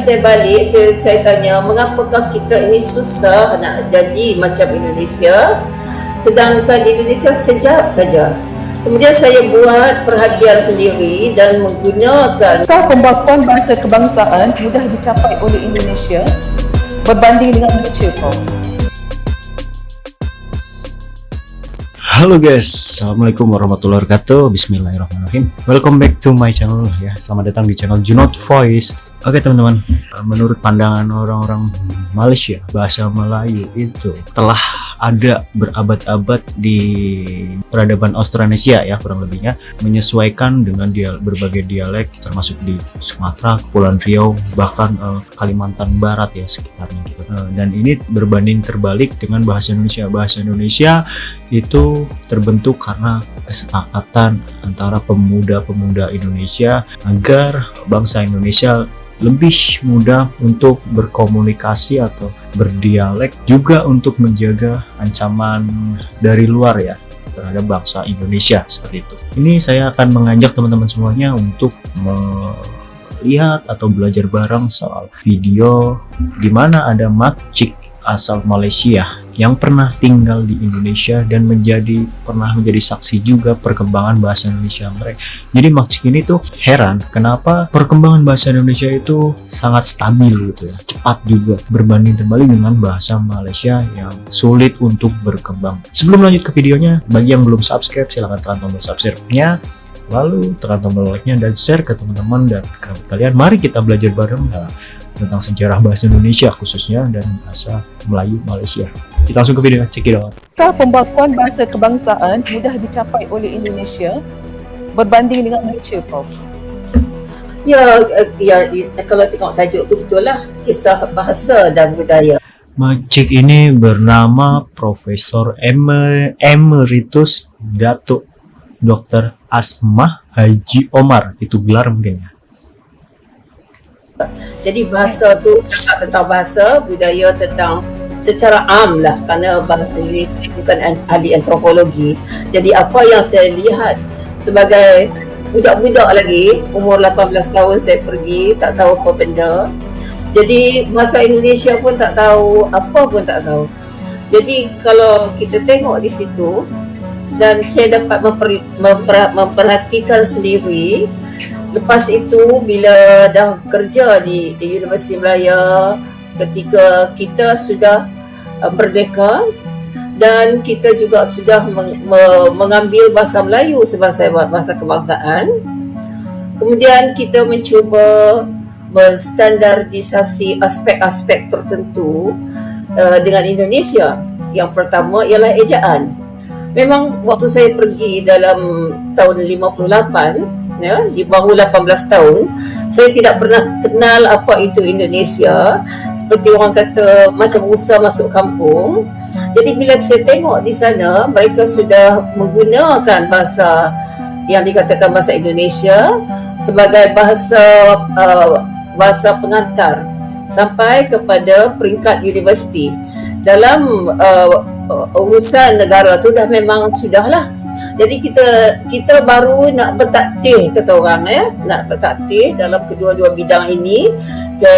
saya balik, saya tanya mengapakah kita ini susah nak jadi macam Indonesia, sedangkan Indonesia sekejap saja. Kemudian saya buat perhatian sendiri dan menggunakan pembakuan bahasa kebangsaan mudah dicapai oleh Indonesia berbanding dengan Malaysia. Halo guys, assalamualaikum warahmatullahi wabarakatuh. Bismillahirrahmanirrahim. Welcome back to my channel ya. Selamat datang di channel Junot Voice. Oke teman-teman, menurut pandangan orang-orang Malaysia, bahasa Melayu itu telah ada berabad-abad di peradaban Austronesia ya, kurang lebihnya menyesuaikan dengan berbagai dialek termasuk di Sumatera, Kepulauan Riau, bahkan Kalimantan Barat ya sekitarnya gitu. Dan ini berbanding terbalik dengan bahasa Indonesia. Bahasa Indonesia itu terbentuk karena kesepakatan antara pemuda-pemuda Indonesia agar bangsa Indonesia lebih mudah untuk berkomunikasi atau berdialek, juga untuk menjaga ancaman dari luar ya terhadap bangsa Indonesia seperti itu. Ini saya akan mengajak teman-teman semuanya untuk melihat atau belajar bareng soal video di mana ada makcik asal Malaysia yang pernah tinggal di Indonesia dan pernah menjadi saksi juga perkembangan bahasa Indonesia mereka. Jadi makcik ini tuh heran kenapa perkembangan bahasa Indonesia itu sangat stabil gitu ya, cepat juga berbanding terbalik dengan bahasa Malaysia yang sulit untuk berkembang. Sebelum lanjut ke videonya, bagi yang belum subscribe silahkan tekan tombol subscribe-nya, lalu tekan tombol like-nya dan share ke teman-teman dan kerabat kalian. Mari kita belajar bareng tentang sejarah bahasa Indonesia khususnya dan bahasa Melayu Malaysia. Kita langsung ke video, check it out. Pembakuan bahasa kebangsaan mudah dicapai oleh Indonesia berbanding dengan Malaysia, Prof. Ya, kalau tengok tajuk tu betul lah, kisah bahasa dan budaya. Makcik ini bernama Profesor Emeritus Datuk Dr. Asmah Haji Omar, itu gelar mungkin ya. Jadi bahasa tu cakap tentang bahasa, budaya tentang secara am lah, kerana bahasa ini saya bukan ahli antropologi. Jadi apa yang saya lihat sebagai budak-budak lagi, umur 18 tahun saya pergi, tak tahu apa benda. Jadi bahasa Indonesia pun tak tahu, apa pun tak tahu. Jadi kalau kita tengok di situ, dan saya dapat memperhatikan sendiri. Lepas itu bila dah kerja di Universiti Malaya, ketika kita sudah merdeka dan kita juga sudah mengambil bahasa Melayu sebagai bahasa kebangsaan, kemudian kita mencuba menstandardisasi aspek-aspek tertentu dengan Indonesia. Yang pertama ialah ejaan. Memang waktu saya pergi dalam tahun 58 ya, di baru 18 tahun, saya tidak pernah kenal apa itu Indonesia. Seperti orang kata macam usaha masuk kampung. Jadi bila saya tengok di sana, mereka sudah menggunakan bahasa yang dikatakan bahasa Indonesia sebagai bahasa pengantar sampai kepada peringkat universiti. Dalam urusan negara tu dah memang sudahlah. Jadi kita baru nak bertaktir, kata orang ya, nak bertaktir dalam kedua-dua bidang ini, ke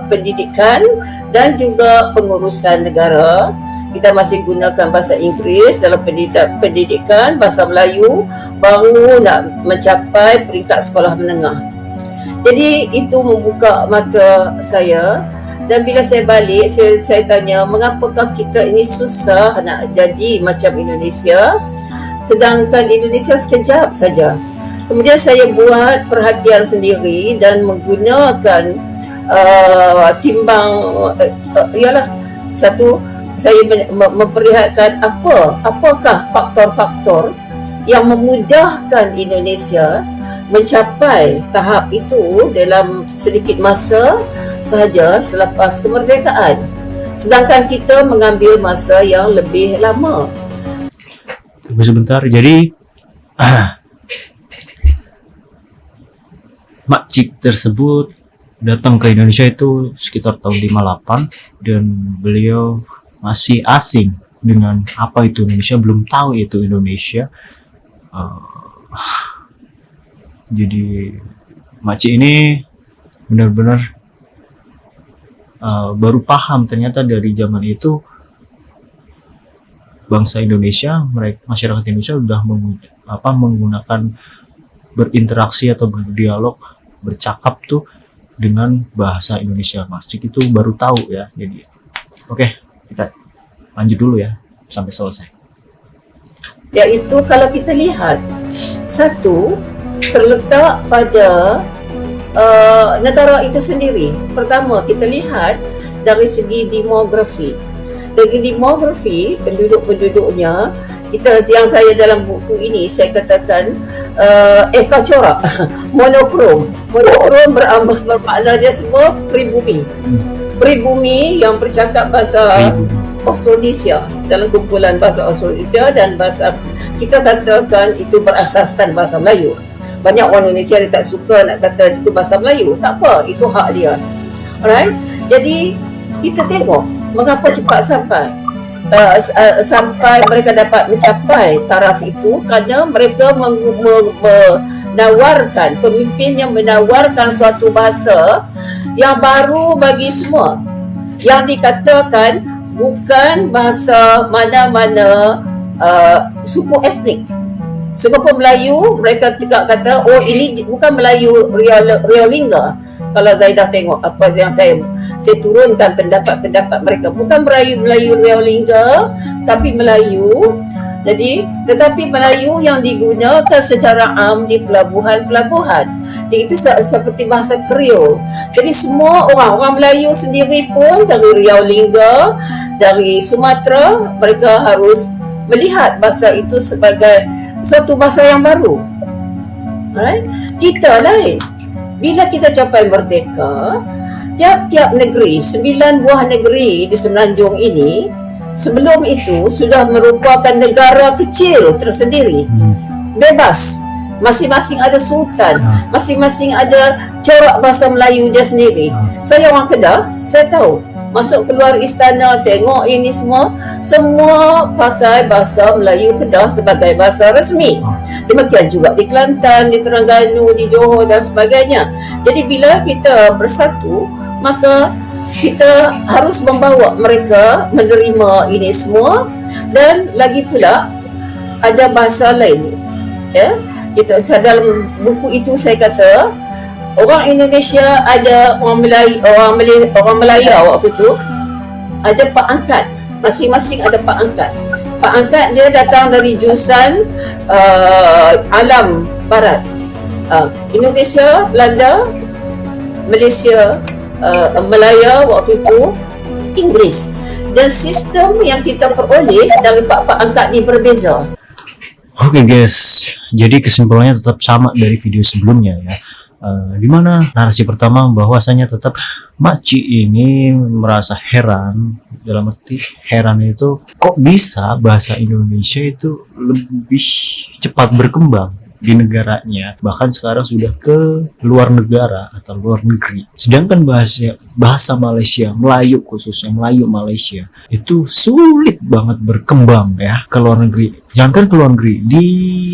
pendidikan dan juga pengurusan negara. Kita masih gunakan bahasa Inggeris dalam pendidikan, bahasa Melayu baru nak mencapai peringkat sekolah menengah. Jadi itu membuka mata saya. Dan bila saya balik, saya tanya mengapakah kita ini susah nak jadi macam Indonesia, sedangkan Indonesia sekejap saja. Kemudian saya buat perhatian sendiri dan menggunakan timbang, ialah satu, saya memperlihatkan apakah faktor-faktor yang memudahkan Indonesia mencapai tahap itu dalam sedikit masa sahaja selepas kemerdekaan, sedangkan kita mengambil masa yang lebih lama. Tunggu sebentar, jadi makcik tersebut datang ke Indonesia itu sekitar tahun 58 dan beliau masih asing dengan apa itu Indonesia, belum tahu itu Indonesia. Jadi makcik ini benar-benar baru paham ternyata dari zaman itu bangsa Indonesia, masyarakat Indonesia sudah menggunakan berinteraksi atau berdialog, bercakap tuh dengan bahasa Indonesia. Masjid itu baru tahu ya. Jadi oke, kita lanjut dulu ya sampai selesai. Yaitu kalau kita lihat, satu terletak pada negara itu sendiri. Pertama, kita lihat dari segi demografi. Dari demografi, penduduk-penduduknya, yang saya dalam buku ini saya katakan eka corak, monokrom. Monokrom bermakna dia semua pribumi. Pribumi yang bercakap bahasa Austronesia, dalam kumpulan bahasa Austronesia dan bahasa, kita katakan itu berasaskan bahasa Melayu. Banyak orang Indonesia dia tak suka nak kata itu bahasa Melayu. Tak apa, itu hak dia. Alright? Jadi kita tengok mengapa cepat sampai mereka dapat mencapai taraf itu, kerana mereka menawarkan, pemimpin yang menawarkan suatu bahasa yang baru bagi semua, yang dikatakan bukan bahasa mana-mana suku etnik. Sekumpul Melayu, mereka tidak kata, oh ini bukan Melayu Realingga. Kalau Zaidah tengok apa yang saya turunkan pendapat mereka, bukan Melayu Realingga, tapi Melayu. Tetapi Melayu yang digunakan secara am di pelabuhan-pelabuhan. Jadi itu seperti bahasa Kriol. Jadi semua orang Melayu sendiri pun dari Realingga, dari Sumatera, mereka harus melihat bahasa itu sebagai suatu bahasa yang baru. Right? Kita lain. Bila kita capai merdeka, tiap-tiap negeri, 9 buah negeri di Semenanjung ini, sebelum itu sudah merupakan negara kecil tersendiri. Bebas. Masing-masing ada sultan, masing-masing ada corak bahasa Melayu dia sendiri. Saya orang Kedah, saya tahu. Masuk keluar istana, tengok ini semua pakai bahasa Melayu Kedah sebagai bahasa resmi. Demikian juga di Kelantan, di Terengganu, di Johor dan sebagainya. Jadi bila kita bersatu, maka kita harus membawa mereka menerima ini semua. Dan lagi pula ada bahasa lain. Ya, kita dalam buku itu saya kata orang Indonesia ada orang Melayu waktu tu ada pak angkat, masing-masing ada pak angkat. Pak angkat dia datang dari jurusan alam barat, Indonesia, Belanda, Malaysia, Melaya waktu itu, Inggeris. Dan sistem yang kita peroleh dari pak angkat ni berbeza. Oke guys, jadi kesimpulannya tetap sama dari video sebelumnya ya. Di mana narasi pertama bahwasanya tetap Makci ini merasa heran, dalam arti heran itu kok bisa bahasa Indonesia itu lebih cepat berkembang di negaranya, bahkan sekarang sudah ke luar negara atau luar negeri. Sedangkan bahasa Malaysia, Melayu khususnya Melayu Malaysia itu sulit banget berkembang ya ke luar negeri. Jangankan ke luar negeri, di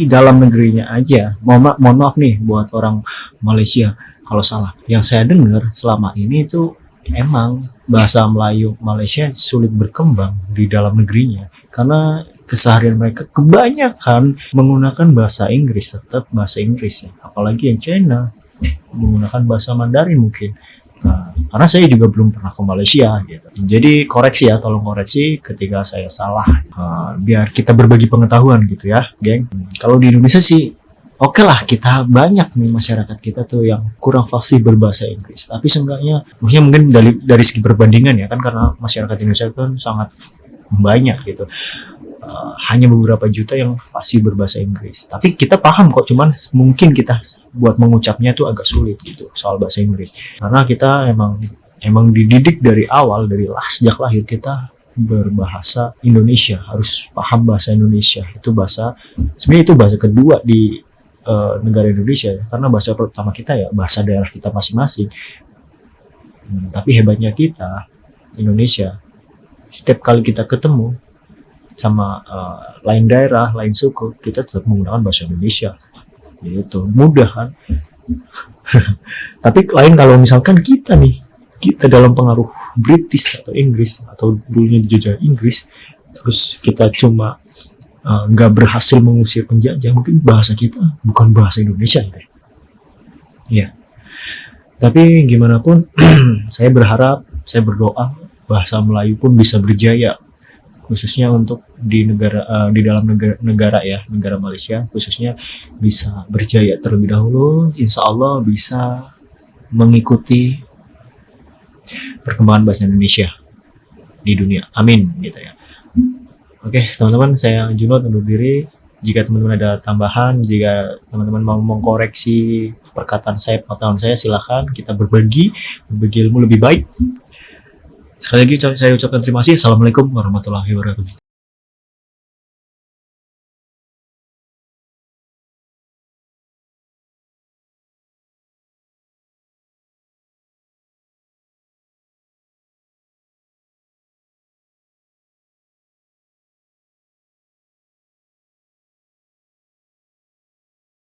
dalam negerinya aja. Mohon maaf nih buat orang Malaysia kalau salah. Yang saya dengar selama ini itu emang bahasa Melayu Malaysia sulit berkembang di dalam negerinya, karena keseharian mereka kebanyakan menggunakan bahasa Inggris, tetap bahasa Inggris ya. Apalagi yang China menggunakan bahasa Mandarin mungkin. Nah, karena saya juga belum pernah ke Malaysia gitu. Jadi koreksi ya, tolong koreksi ketika saya salah. Biar kita berbagi pengetahuan gitu ya, geng. Kalau di Indonesia sih oke lah, kita banyak nih masyarakat kita tuh yang kurang fasih berbahasa Inggris. Tapi seenggaknya, maksudnya mungkin dari segi perbandingan ya kan, karena masyarakat Indonesia kan sangat banyak gitu. Hanya beberapa juta yang fasih berbahasa Inggris. Tapi kita paham kok, cuman mungkin kita buat mengucapnya tuh agak sulit gitu soal bahasa Inggris. Karena kita emang dididik dari awal, sejak lahir kita berbahasa Indonesia, harus paham bahasa Indonesia. Itu sebenarnya itu bahasa kedua di negara Indonesia ya. Karena bahasa pertama kita ya bahasa daerah kita masing-masing. Tapi hebatnya kita Indonesia, setiap kali kita ketemu sama lain daerah, lain suku, kita tetap menggunakan bahasa Indonesia. Gitu, mudah kan? Tapi lain kalau misalkan kita nih kita dalam pengaruh British atau Inggris atau dulunya dijajah Inggris, terus kita cuma nggak berhasil mengusir penjajah, mungkin bahasa kita bukan bahasa Indonesia gitu ya. Iya. Tapi gimana pun saya berharap, saya berdoa bahasa Melayu pun bisa berjaya, khususnya untuk di negara di dalam negara ya, negara Malaysia khususnya bisa berjaya terlebih dahulu. Insya Allah bisa mengikuti perkembangan bahasa Indonesia di dunia. Amin gitu ya. Oke, teman-teman, saya Junot undur diri. Jika teman-teman ada tambahan, jika teman-teman mau mengkoreksi perkataan saya, pengetahuan saya, silakan kita berbagi ilmu lebih baik. Sekali lagi saya ucapkan terima kasih. Assalamualaikum warahmatullahi wabarakatuh.